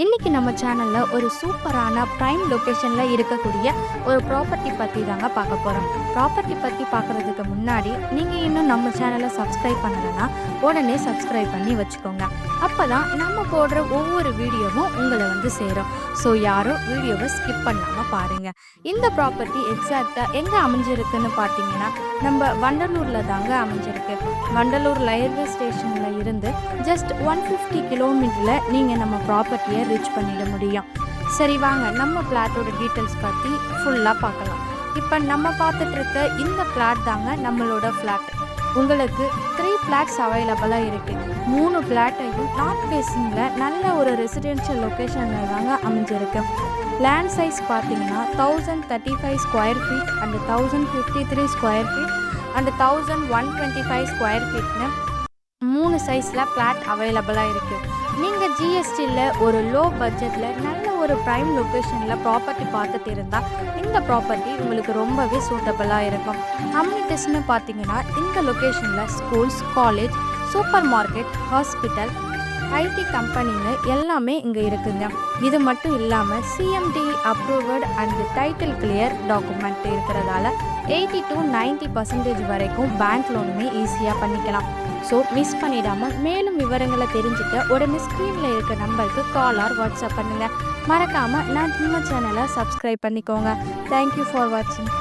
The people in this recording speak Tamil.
இன்றைக்கி நம்ம சேனலில் ஒரு சூப்பரான ப்ரைம் லொக்கேஷனில் இருக்கக்கூடிய ஒரு ப்ராப்பர்ட்டி பற்றி தாங்க பார்க்க போகிறோம். ப்ராப்பர்ட்டி பற்றி பார்க்குறதுக்கு முன்னாடி நீங்கள் இன்னும் நம்ம சேனலை சப்ஸ்கிரைப் பண்ணலைன்னா உடனே சப்ஸ்கிரைப் பண்ணி வச்சுக்கோங்க. அப்போ தான் நம்ம போடுற ஒவ்வொரு வீடியோவும் உங்களை வந்து சேரும். ஸோ யாரும் வீடியோவை ஸ்கிப் பண்ணாமல் பாருங்கள். இந்த ப்ராப்பர்ட்டி எக்ஸாக்டாக எங்கே அமைஞ்சிருக்குன்னு பார்த்தீங்கன்னா நம்ம வண்டலூரில் தாங்க அமைஞ்சிருக்கு. வண்டலூர் ரயில்வே ஸ்டேஷனில் இருந்து ஜஸ்ட் 150 கிலோமீட்டரில் நீங்கள் நம்ம ப்ராப்பர்ட்டியை ரீச் பண்ணிட முடியும். சரி வாங்க நம்ம பிளாட்டோட டீட்டெயில்ஸ் பற்றி ஃபுல்லாக பார்க்கலாம். இப்போ நம்ம பார்த்துட்ருக்க இந்த பிளாட் தாங்க நம்மளோட ஃப்ளாட். உங்களுக்கு 3 பிளாட்ஸ் அவைலபிளாக இருக்குது. 3 பிளாட்டையும் நார்த் ஃபேஸிங்கில் நல்ல ஒரு ரெசிடென்ஷியல் லொக்கேஷனில் தாங்க அமைஞ்சிருக்கு. லேண்ட் சைஸ் பார்த்தீங்கன்னா 1035 square feet and 1053 square feet and 1125 square ஃபீட்னு 3 சைஸில் பிளாட் அவைலபிளாக இருக்குது. நீங்கள் ஜிஎஸ்டியில் ஒரு லோ பட்ஜெட்டில் நல்ல ஒரு ப்ரைம் லொக்கேஷனில் ப்ராப்பர்ட்டி பார்த்துட்டு இருந்தால் இந்த ப்ராப்பர்ட்டி உங்களுக்கு ரொம்பவே சூட்டபுளாக இருக்கும். அம்யூனிட்டிஸ்னு பார்த்தீங்கன்னா இந்த லொக்கேஷனில் schools, college, super market, hospital, IT கம்பெனின்னு எல்லாமே இங்கே இருக்குங்க. இது மட்டும் இல்லாமல் CMDA approved and title clear document இருக்கிறதால 80 to 90% வரைக்கும் பேங்க் லோனுமே ஈஸியாக பண்ணிக்கலாம். ஸோ மிஸ் பண்ணிடாமல் மேலும் விவரங்களை தெரிஞ்சுக்க உடனே ஸ்க்ரீனில் இருக்க நம்பருக்கு கால் ஆர் வாட்ஸ்அப் பண்ணுங்கள். மறக்காமல் நம்ம சேனலை சப்ஸ்கிரைப் பண்ணிக்கோங்க. தேங்க்யூ ஃபார் வாட்சிங்.